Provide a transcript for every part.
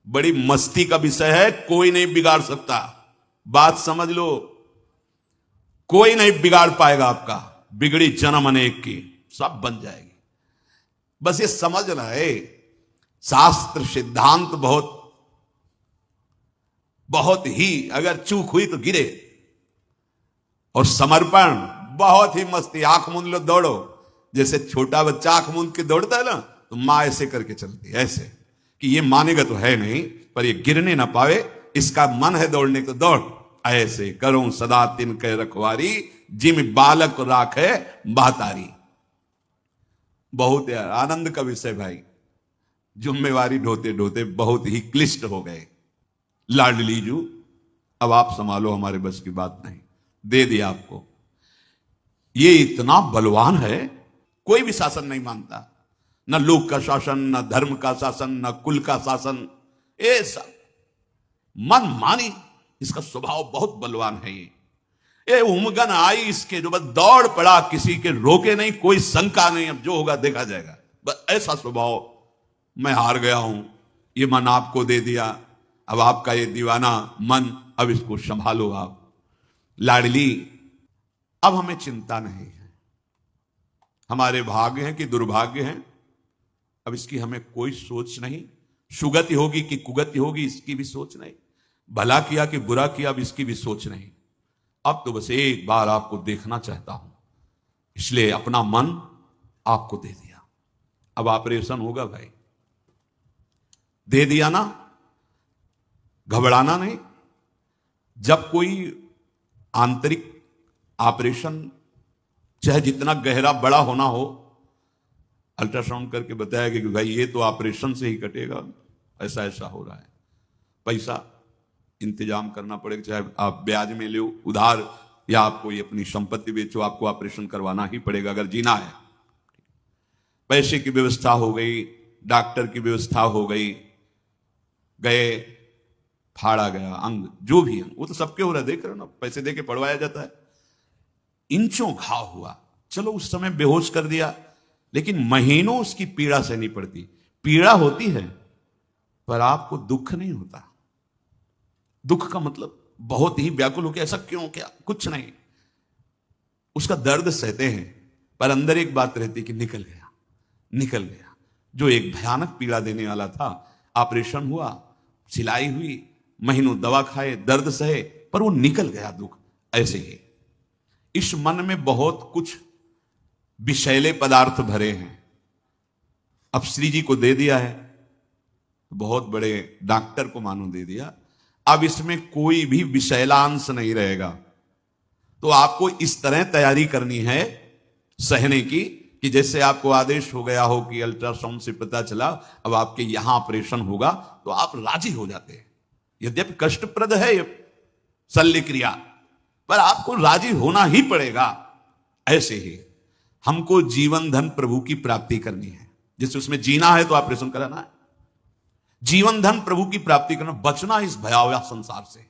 बड़ी मस्ती का विषय है, कोई नहीं बिगाड़ सकता। बात समझ लो, कोई नहीं बिगाड़ पाएगा आपका। बिगड़ी जन्म अनेक की, सब बन जाएगी। बस ये समझना है, शास्त्र सिद्धांत बहुत बहुत ही अगर चूक हुई तो गिरे। और समर्पण बहुत ही मस्ती, आंख मूंद लो दौड़ो। जैसे छोटा बच्चा आंख मूंद के दौड़ता है ना, तो मां ऐसे करके चलती है, ऐसे कि ये मानेगा तो है नहीं, पर ये गिरने ना पावे, इसका मन है दौड़ने को, दौड़। ऐसे करूं सदा तिन के रखवारी, जिम बालक राखे बातारी। बहुत आनंद का विषय भाई। जिम्मेवारी ढोते ढोते बहुत ही क्लिष्ट हो गए। लाडली जू, अब आप संभालो, हमारे बस की बात नहीं, दे दिया आपको। ये इतना बलवान है, कोई भी शासन नहीं मानता, न लोक का शासन, न धर्म का शासन, न कुल का शासन, ये सब मन मानी। इसका स्वभाव बहुत बलवान है। ये उमगन आई इसके, जो बस दौड़ पड़ा, किसी के रोके नहीं, कोई शंका नहीं, अब जो होगा देखा जाएगा। बस ऐसा स्वभाव। मैं हार गया हूं, ये मन आपको दे दिया, अब आपका ये दीवाना मन, अब इसको संभालो आप। लाडली, अब हमें चिंता नहीं है, हमारे भाग्य हैं कि दुर्भाग्य हैं, अब इसकी हमें कोई सोच नहीं। सुगति होगी कि कुगति होगी, इसकी भी सोच नहीं। भला किया कि बुरा किया, अब इसकी भी सोच नहीं। अब तो बस एक बार आपको देखना चाहता हूं, इसलिए अपना मन आपको दे दिया। अब ऑपरेशन होगा भाई, दे दिया ना, घबराना नहीं। जब कोई आंतरिक ऑपरेशन, चाहे जितना गहरा बड़ा होना हो, अल्ट्रासाउंड करके बताया कि भाई ये तो ऑपरेशन से ही कटेगा, ऐसा ऐसा हो रहा है, पैसा इंतजाम करना पड़ेगा, चाहे आप ब्याज में लो उधार, या आप कोई अपनी संपत्ति बेचो, आपको ऑपरेशन करवाना ही पड़ेगा अगर जीना है। पैसे की व्यवस्था हो गई, डॉक्टर की व्यवस्था हो गई, गए, फाड़ा गया अंग, जो भी अंग, वो तो सबके हो रहा है, देख रहे हो ना, पैसे दे के पड़वाया जाता है। इंचों घाव हुआ, चलो उस समय बेहोश कर दिया, लेकिन महीनों उसकी पीड़ा सहनी पड़ती। पीड़ा होती है पर आपको दुख नहीं होता। दुख का मतलब बहुत ही व्याकुल हो के, ऐसा क्यों, क्या, कुछ नहीं, उसका दर्द सहते हैं, पर अंदर एक बात रहती कि निकल गया, निकल गया। जो एक भयानक पीड़ा देने वाला था, ऑपरेशन हुआ, सिलाई हुई, महीनों दवा खाए, दर्द सहे, पर वो निकल गया दुख। ऐसे ही इस मन में बहुत कुछ विषैले पदार्थ भरे हैं। अब श्री जी को दे दिया है, बहुत बड़े डॉक्टर को मानो दे दिया, अब इसमें कोई भी विषैला अंश नहीं रहेगा। तो आपको इस तरह तैयारी करनी है सहने की, कि जैसे आपको आदेश हो गया हो कि अल्ट्रासाउंड से पता चला अब आपके यहां ऑपरेशन होगा, तो आप राजी हो जाते हैं। यद्यपि कष्टप्रद है ये शल्य क्रिया, पर आपको राजी होना ही पड़ेगा। ऐसे ही हमको जीवन धन प्रभु की प्राप्ति करनी है, जिससे उसमें जीना है तो ऑपरेशन कराना है। जीवन धन प्रभु की प्राप्ति करना, बचना इस भयावह संसार से।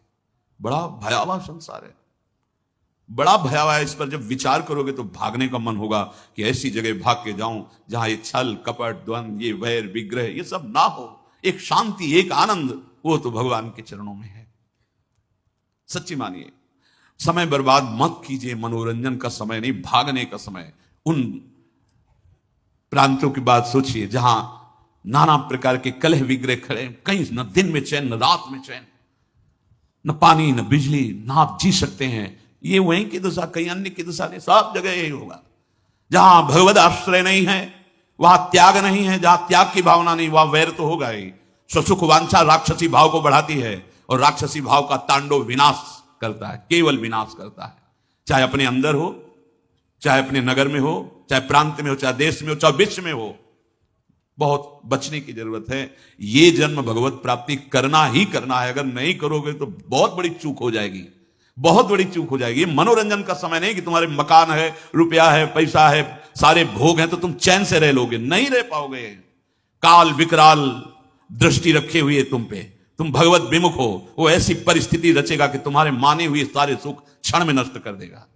बड़ा भयावह संसार है, बड़ा भयावह है। इस पर जब विचार करोगे तो भागने का मन होगा कि ऐसी जगह भाग के जाऊं जहां ये छल कपट द्वंद, ये वैर विग्रह, ये सब ना हो। एक शांति, एक आनंद, वो तो भगवान के चरणों में है। सच्ची मानिए, समय बर्बाद मत कीजिए, मनोरंजन का समय नहीं, भागने का समय। उन प्रांतों की बात सोचिए जहां नाना प्रकार के कलह विग्रह खड़े, कहीं न दिन में चैन, न रात में चैन, न पानी न बिजली, न आप जी सकते हैं। ये वहीं की दशा, कहीं अन्य की दशा नहीं, सब जगह यही होगा। जहां भगवद आश्रय नहीं है वहां त्याग नहीं है, जहां त्याग की भावना नहीं वहां वैर तो होगा ही। स्वसुख वांछा राक्षसी भाव को बढ़ाती है, और राक्षसी भाव का तांडव विनाश करता है, केवल विनाश करता है। चाहे अपने अंदर हो, चाहे अपने नगर में हो, चाहे प्रांत में हो, चाहे देश में हो, चाहे विश्व में हो। बहुत बचने की जरूरत है। ये जन्म भगवत प्राप्ति करना ही करना है। अगर नहीं करोगे तो बहुत बड़ी चूक हो जाएगी, बहुत बड़ी चूक हो जाएगी। मनोरंजन का समय नहीं कि तुम्हारे मकान है, रुपया है, पैसा है, सारे भोग हैं तो तुम चैन से रह लोगे, नहीं रह पाओगे। काल विकराल दृष्टि रखे हुए तुम पे, तुम भगवत विमुख हो, वो ऐसी परिस्थिति रचेगा कि तुम्हारे माने हुए सारे सुख क्षण में नष्ट कर देगा।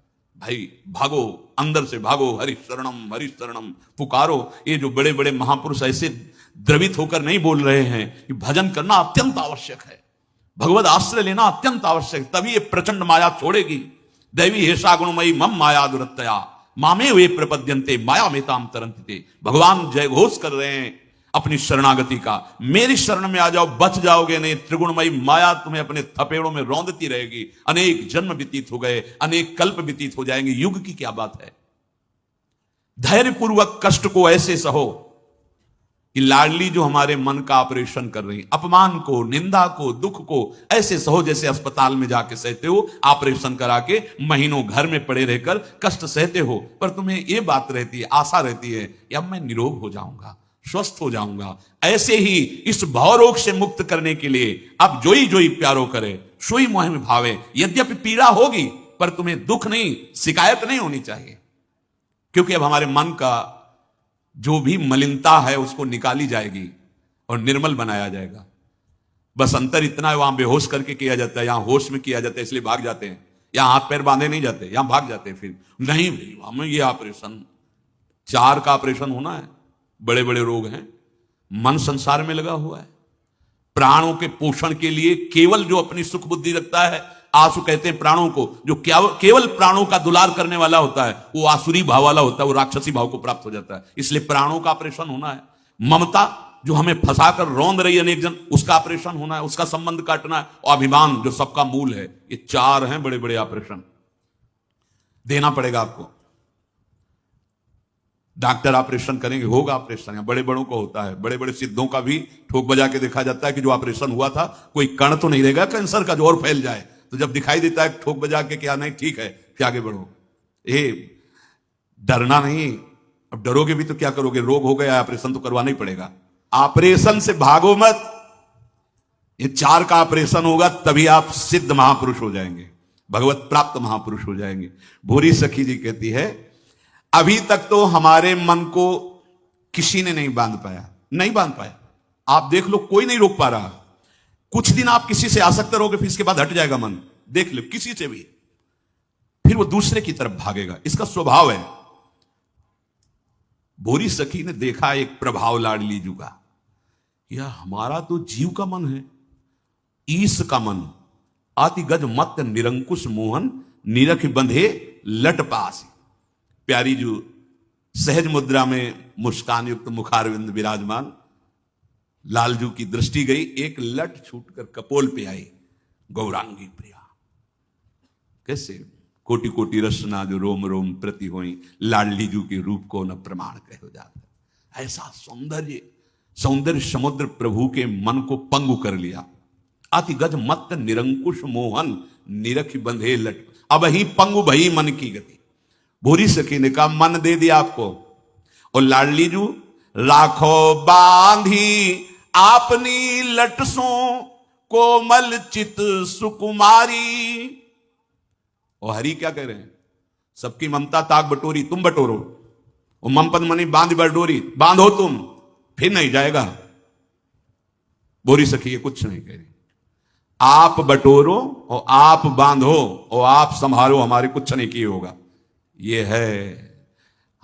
भाई भागो, अंदर से भागो, हरि शरणम पुकारो। ये जो बड़े बड़े महापुरुष ऐसे द्रवित होकर नहीं बोल रहे हैं कि भजन करना अत्यंत आवश्यक है, भगवत आश्रय लेना अत्यंत आवश्यक, तभी ये प्रचंड माया छोड़ेगी। दैवी हेषा गुणमयी मम माया दुरत्तया मामे वे प्रपद्यन्ते माया मेताम तरन्ते। भगवान जय घोष कर रहे हैं अपनी शरणागति का, मेरी शरण में आ जाओ, बच जाओगे नहीं। त्रिगुणमयी माया तुम्हें अपने थपेड़ों में रौंदती रहेगी। अनेक जन्म व्यतीत हो गए, अनेक कल्प व्यतीत हो जाएंगे, युग की क्या बात है। धैर्य पूर्वक कष्ट को ऐसे सहो कि लाडली जो हमारे मन का ऑपरेशन कर रही, अपमान को, निंदा को, दुख को ऐसे सहो जैसे अस्पताल में जाके सहते हो, ऑपरेशन करा के महीनों घर में पड़े रहकर कष्ट सहते हो, पर तुम्हें यह बात रहती है, आशा रहती है कि अब मैं निरोग हो जाऊंगा, स्वस्थ हो जाऊंगा। ऐसे ही इस भवरोग से मुक्त करने के लिए अब जोई जोई प्यारो करे, सोई मोह में भावे। यद्यपि पीड़ा होगी पर तुम्हें दुख नहीं, शिकायत नहीं होनी चाहिए, क्योंकि अब हमारे मन का जो भी मलिनता है उसको निकाली जाएगी और निर्मल बनाया जाएगा। बस अंतर इतना है, वहां बेहोश करके किया जाता है, यहां होश में किया जाता है, इसलिए भाग जाते हैं। यहां हाथ पैर बांधे नहीं जाते, यहां भाग जाते हैं। फिर नहीं हमें ये ऑपरेशन, 4 का ऑपरेशन होना है, बड़े बड़े रोग हैं, मन संसार में लगा हुआ है। प्राणों के पोषण के लिए केवल जो अपनी सुख बुद्धि रखता है, आंसू कहते हैं प्राणों को, जो केवल प्राणों का दुलार करने वाला होता है वो आसुरी भाव वाला होता है, वो राक्षसी भाव को प्राप्त हो जाता है। इसलिए प्राणों का ऑपरेशन होना है। ममता जो हमें फंसाकर रौंद रही है अनेक जन, उसका ऑपरेशन होना है, उसका संबंध काटना है। और अभिमान जो सबका मूल है, ये 4 हैं बड़े बड़े ऑपरेशन देना पड़ेगा आपको। डॉक्टर ऑपरेशन करेंगे, होगा ऑपरेशन, बड़े बड़ों को होता है। बड़े बड़े सिद्धों का भी ठोक बजा के देखा जाता है कि जो ऑपरेशन हुआ था कोई कण तो नहीं रहेगा कैंसर का जो और फैल जाए, तो जब दिखाई देता है ठोक बजा के क्या नहीं ठीक है फिर आगे बढ़ो। डरना नहीं, अब डरोगे भी तो क्या करोगे, रोग हो गया, ऑपरेशन तो करवाना ही पड़ेगा। ऑपरेशन से भागो मत, ये 4 का ऑपरेशन होगा तभी आप सिद्ध महापुरुष हो जाएंगे, भगवत प्राप्त महापुरुष हो जाएंगे। भूरी सखी जी कहती है अभी तक तो हमारे मन को किसी ने नहीं बांध पाया, नहीं बांध पाया। आप देख लो कोई नहीं रोक पा रहा। कुछ दिन आप किसी से आसक्त रहोगे, फिर इसके बाद हट जाएगा मन, देख लो किसी से भी, फिर वो दूसरे की तरफ भागेगा, इसका स्वभाव है। भूरी सखी ने देखा एक प्रभाव लाडली जू का, यह हमारा तो जीव का मन है, ईश का मन, आति गज मत निरंकुश मोहन निरख बंधे लट पास। प्यारी जो सहज मुद्रा में मुस्कान युक्त मुखारविंद विराजमान, लालजू की दृष्टि गई, एक लट छूटकर कपोल पे आई, गौरांगी प्रिया। कैसे कोटि कोटि रसना जो रोम रोम प्रति होई, लाडली जू के रूप को न प्रमाण कहो जाता। ऐसा सौंदर्य, सौंदर्य समुद्र प्रभु के मन को पंगु कर लिया। अति गज मत निरंकुश मोहन निरख बंधे लट, अब ही पंगु भई मन की गति। भूरी सखी ने कहा मन दे दिया आपको, और लाडली जू राखो बांधी आपनी लटसों कोमल चित सुकुमारी। और हरि क्या कह रहे हैं, सबकी ममता ताक बटोरी, तुम बटोरो। और ममपद मनी बांध बटोरी, बांधो तुम, फिर नहीं जाएगा। भूरी सखी ये कुछ नहीं कह रही, आप बटोरो और आप बांधो और आप संभालो, हमारे कुछ नहीं किए होगा। ये है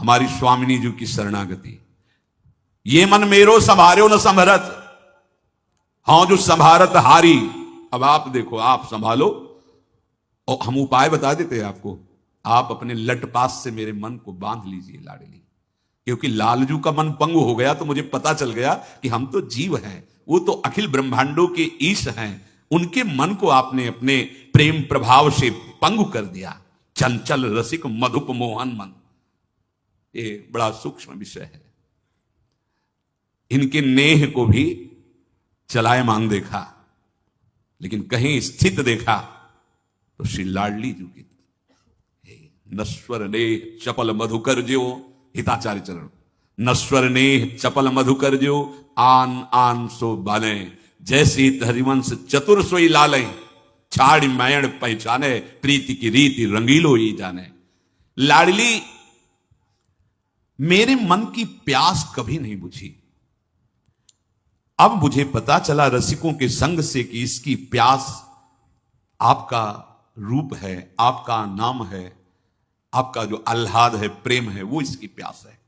हमारी स्वामिनी जी की शरणागति। ये मन मेरो संभारो न संभरत, हाँ जो संभारत हारी। अब आप देखो, आप संभालो, और हम उपाय बता देते हैं आपको, आप अपने लटपास से मेरे मन को बांध लीजिए लाडली। क्योंकि लालजू का मन पंगु हो गया तो मुझे पता चल गया कि हम तो जीव हैं, वो तो अखिल ब्रह्मांडों के ईश हैं, उनके मन को आपने अपने प्रेम प्रभाव से पंगु कर दिया। चंचल रसिक मधुप मोहन मन, ये बड़ा सूक्ष्म विषय है। इनके नेह को भी चलायमान देखा, लेकिन कहीं स्थित देखा तो श्री लाडली जी की नश्वर नेह चपल मधुकर जो, हिताचार्य चरण, नश्वर नेह चपल मधुकर जो आन आन सो बाले, जैसे हरिवंश चतुर सोई लाले, छाड़ी मैण पहचाने, प्रीति की रीति रंगीलो ही जाने। लाडली मेरे मन की प्यास कभी नहीं बुझी, अब मुझे पता चला रसिकों के संग से कि इसकी प्यास आपका रूप है, आपका नाम है, आपका जो आह्लाद है, प्रेम है, वो इसकी प्यास है।